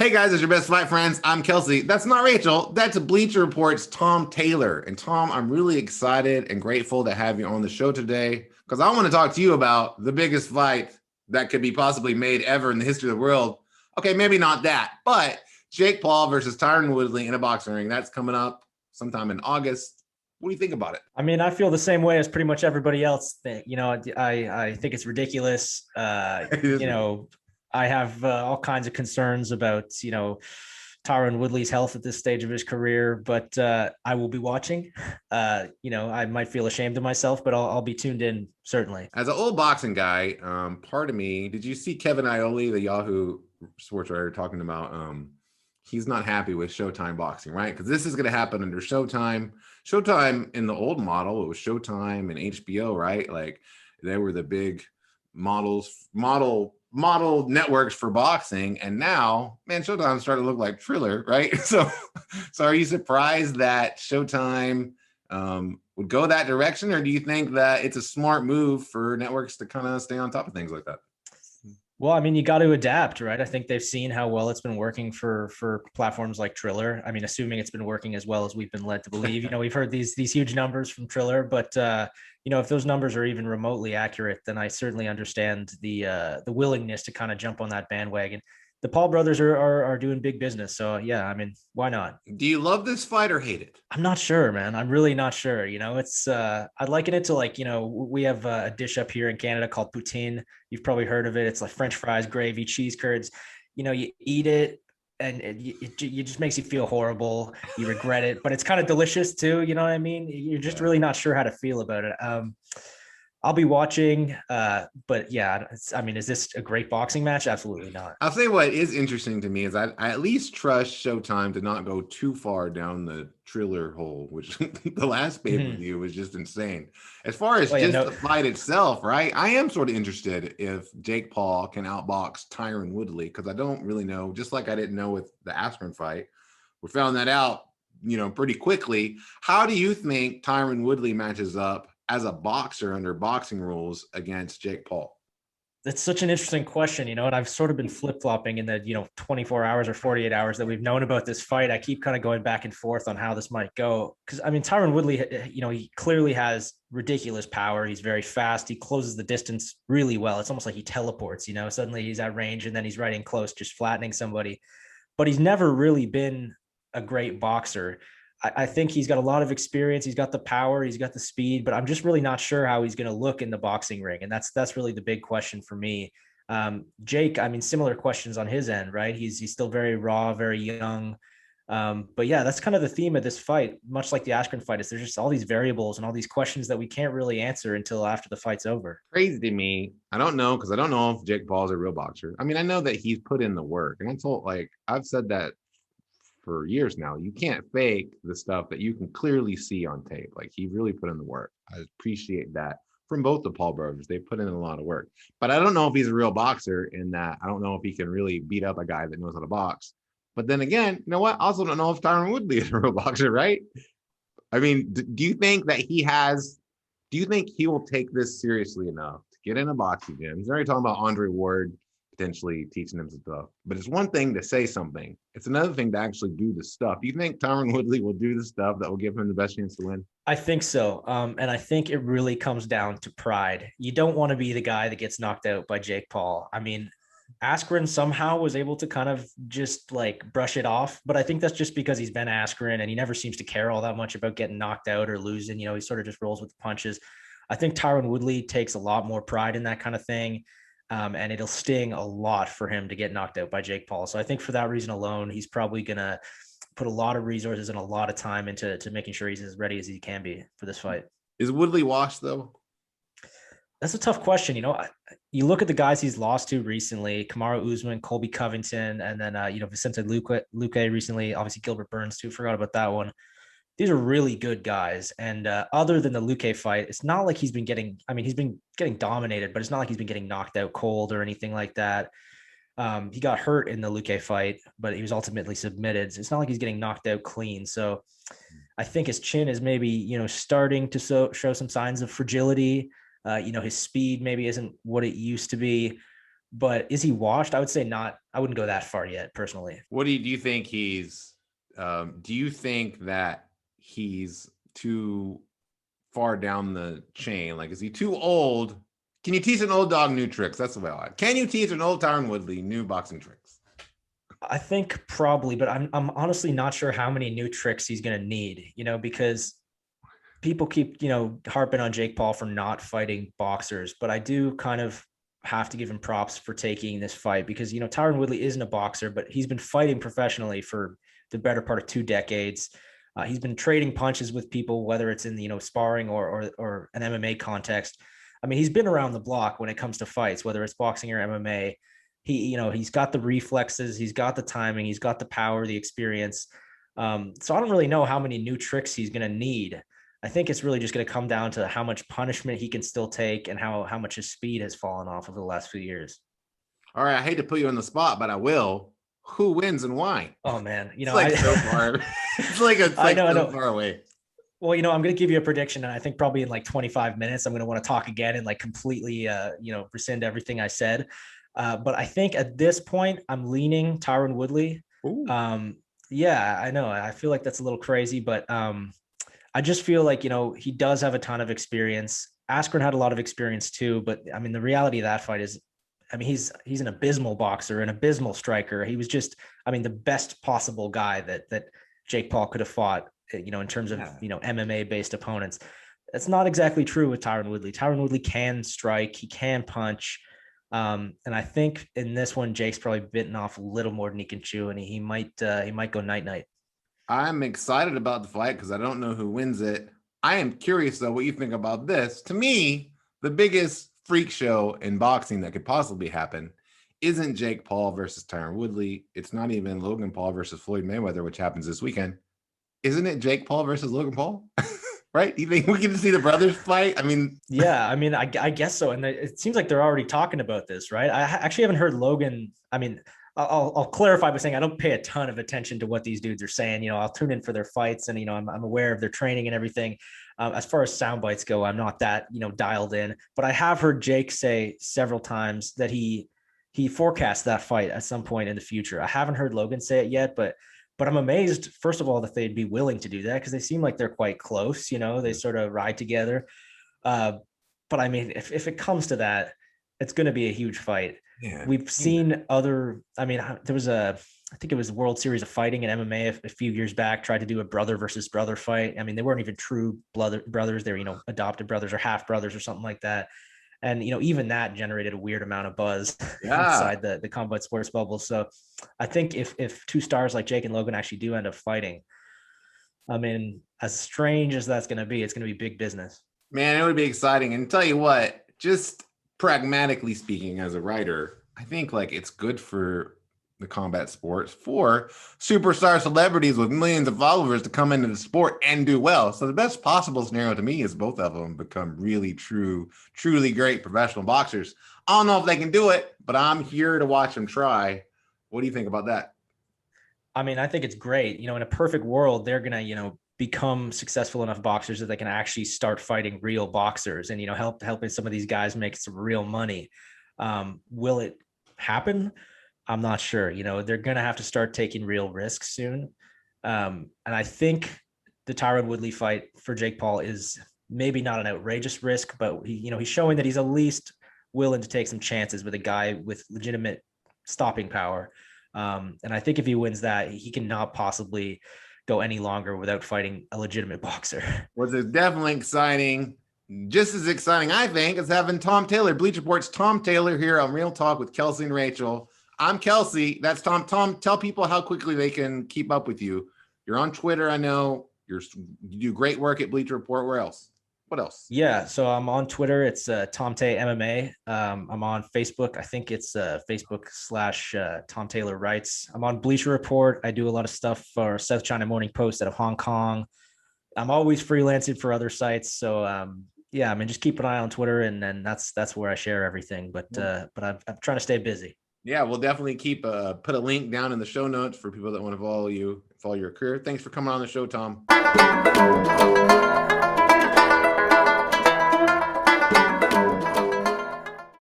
Hey guys, it's your best fight friends. I'm Kelsey. That's not Rachel. That's Bleacher Report's Tom Taylor. And Tom, I'm really excited and grateful to have you on the show today because I want to talk to you about the biggest fight that could be possibly made ever in the history of the world. Okay, maybe not that, but Jake Paul versus Tyron Woodley in a boxing ring. That's coming up sometime in August. What do you think about it? I mean, I feel the same way as pretty much everybody else. I think it's ridiculous. It is ridiculous. I have all kinds of concerns about Tyron Woodley's health at this stage of his career, but I will be watching. I might feel ashamed of myself, but I'll be tuned in certainly. As an old boxing guy, part of me, did you see Kevin Iole, the Yahoo sports writer, talking about he's not happy with Showtime boxing, right? Because this is going to happen under Showtime. Showtime in the old model, it was Showtime and HBO, right? Like they were the big model networks for boxing, and now, man, Showtime's starting to look like Triller, right? So are you surprised that Showtime would go that direction, or do you think that it's a smart move for networks to kind of stay on top of things like that? Well, I mean, you got to adapt, right? I think they've seen how well it's been working for platforms like Triller. I mean, assuming it's been working as well as we've been led to believe. We've heard these huge numbers from Triller, but if those numbers are even remotely accurate, then I certainly understand the willingness to kind of jump on that bandwagon. The Paul brothers are doing big business, so yeah, I mean, why not? Do you love this fight or hate it? I'm not sure, man. I'm really not sure. It's I'd liken it to we have a dish up here in Canada called poutine. You've probably heard of it. It's like French fries, gravy, cheese curds. You eat it and it just makes you feel horrible. You regret it, but it's kind of delicious too. You know what I mean? You're just really not sure how to feel about it. I'll be watching, but yeah, I mean, is this a great boxing match? Absolutely not. I'll say what is interesting to me is I at least trust Showtime to not go too far down the Triller hole, which the last pay-per-view was just insane. As far as Well, yeah, just no, the fight itself, right? I am sort of interested if Jake Paul can outbox Tyron Woodley, because I don't really know, just like I didn't know with the Askren fight. We found that out, pretty quickly. How do you think Tyron Woodley matches up as a boxer under boxing rules against Jake Paul? that's such an interesting question, and I've sort of been flip-flopping in the 24 hours or 48 hours that we've known about this fight. I keep kind of going back and forth on how this might go, because I mean, Tyron Woodley, he clearly has ridiculous power. He's very fast. He closes the distance really well. It's almost like he teleports. Suddenly he's at range and then he's right in close, just flattening somebody. But he's never really been a great boxer. I think he's got a lot of experience. He's got the power, he's got the speed, but I'm just really not sure how he's going to look in the boxing ring. And that's really the big question for me. Jake, I mean, similar questions on his end, right? He's still very raw, very young. But yeah, that's kind of the theme of this fight, much like the Askren fight, is there's just all these variables and all these questions that we can't really answer until after the fight's over. Crazy to me. I don't know, because I don't know if Jake Paul's a real boxer. I mean, I know that he's put in the work, and I've said that for years now. You can't fake the stuff that you can clearly see on tape. Like, he really put in the work. I appreciate that from both the Paul brothers. They put in a lot of work, but I don't know if he's a real boxer, in that I don't know if he can really beat up a guy that knows how to box. But then again, you know what? I also don't know if Tyron Woodley is a real boxer, right? I mean, do you think that do you think he will take this seriously enough to get in a boxing gym? He's already talking about Andre Ward potentially teaching him some stuff. But it's one thing to say something. It's another thing to actually do the stuff. Do you think Tyron Woodley will do the stuff that will give him the best chance to win? I think so. And I think it really comes down to pride. You don't want to be the guy that gets knocked out by Jake Paul. I mean, Askren somehow was able to kind of just like brush it off, but I think that's just because he's been Askren and he never seems to care all that much about getting knocked out or losing. He sort of just rolls with the punches. I think Tyron Woodley takes a lot more pride in that kind of thing. And it'll sting a lot for him to get knocked out by Jake Paul. So I think for that reason alone, he's probably going to put a lot of resources and a lot of time into making sure he's as ready as he can be for this fight. Is Woodley washed, though? That's a tough question. You look at the guys he's lost to recently: Kamaru Usman, Colby Covington, and then Vicente Luque recently. Obviously, Gilbert Burns too. Forgot about that one. These are really good guys. And other than the Luque fight, it's not like he's been getting. I mean, he's been getting dominated, but it's not like he's been getting knocked out cold or anything like that. He got hurt in the Luque fight, but he was ultimately submitted. So it's not like he's getting knocked out clean. So I think his chin is maybe starting to show some signs of fragility. His speed maybe isn't what it used to be. But is he washed? I would say not. I wouldn't go that far yet, personally. What do you think he's? Do you think that he's too far down the chain? Like, is he too old? Can you teach an old dog new tricks? That's the way I like. Can you teach an old Tyron Woodley new boxing tricks? I think probably, but I'm honestly not sure how many new tricks he's going to need, because people keep, harping on Jake Paul for not fighting boxers, but I do kind of have to give him props for taking this fight because, Tyron Woodley isn't a boxer, but he's been fighting professionally for the better part of 2 decades. He's been trading punches with people, whether it's in the, sparring or an MMA context. I mean, he's been around the block when it comes to fights, whether it's boxing or MMA. He's got the reflexes, he's got the timing, he's got the power, the experience. So I don't really know how many new tricks he's going to need. I think it's really just going to come down to how much punishment he can still take and how much his speed has fallen off over the last few years. All right, I hate to put you on the spot, but I will. Who wins and why? Oh man, it's like so far. It's like so far away. Well, I'm going to give you a prediction, and I think probably in like 25 minutes, I'm going to want to talk again and like completely, rescind everything I said. But I think at this point, I'm leaning Tyron Woodley. Yeah, I know. I feel like that's a little crazy, but I just feel like, he does have a ton of experience. Askren had a lot of experience too, but I mean, the reality of that fight is, he's an abysmal boxer, an abysmal striker. He was just, the best possible guy that Jake Paul could have fought, in terms of, MMA based opponents. That's not exactly true with Tyron Woodley. Tyron Woodley can strike, he can punch. And I think in this one, Jake's probably bitten off a little more than he can chew, and he might go night. I'm excited about the fight because I don't know who wins it. I am curious though what you think about this. To me, the biggest freak show in boxing that could possibly happen isn't Jake Paul versus Tyron Woodley. It's not even Logan Paul versus Floyd Mayweather, which happens this weekend. Isn't it Jake Paul versus Logan Paul? Right? You think we get to see the brothers fight? Yeah, I guess so. And it seems like they're already talking about this, right? I actually haven't heard Logan. I'll clarify by saying I don't pay a ton of attention to what these dudes are saying. I'll tune in for their fights, and I'm aware of their training and everything. As far as sound bites go, I'm not that dialed in, but I have heard Jake say several times that he forecasts that fight at some point in the future. I haven't heard Logan say it yet, but I'm amazed, first of all, that they'd be willing to do that because they seem like they're quite close. They sort of ride together. But if it comes to that, it's going to be a huge fight. Yeah. We've seen other. There was I think it was the World Series of Fighting in MMA a few years back. Tried to do a brother versus brother fight. They weren't even true brothers. They were adopted brothers or half brothers or something like that. And, even that generated a weird amount of buzz inside the combat sports bubble. So I think if two stars like Jake and Logan actually do end up fighting, as strange as that's going to be, it's going to be big business. Man, it would be exciting. And tell you what, just pragmatically speaking, as a writer, I think it's good for the combat sports for superstar celebrities with millions of followers to come into the sport and do well. So the best possible scenario to me is both of them become really truly great professional boxers. I don't know if they can do it, but I'm here to watch them try. What do you think about that? I think it's great. In a perfect world, they're going to, become successful enough boxers that they can actually start fighting real boxers and, helping some of these guys make some real money. Will it happen? I'm not sure. They're going to have to start taking real risks soon. And I think the Tyron Woodley fight for Jake Paul is maybe not an outrageous risk, but he's showing that he's at least willing to take some chances with a guy with legitimate stopping power. And I think if he wins that, he cannot possibly go any longer without fighting a legitimate boxer. Well, it's definitely exciting. Just as exciting, I think, as having Tom Taylor, Bleacher Report's Tom Taylor here on Real Talk with Kelsey and Rachel. I'm Kelsey. That's Tom. Tom, tell people how quickly they can keep up with you. You're on Twitter. I know you do great work at Bleacher Report. Where else? What else? Yeah. So I'm on Twitter. It's Tom Tay MMA. I'm on Facebook. I think it's Facebook/Tom Taylor Writes. I'm on Bleacher Report. I do a lot of stuff for South China Morning Post out of Hong Kong. I'm always freelancing for other sites. So just keep an eye on Twitter, and then that's where I share everything. But I'm trying to stay busy. Yeah, we'll definitely put a link down in the show notes for people that want to follow your career. Thanks for coming on the show, Tom.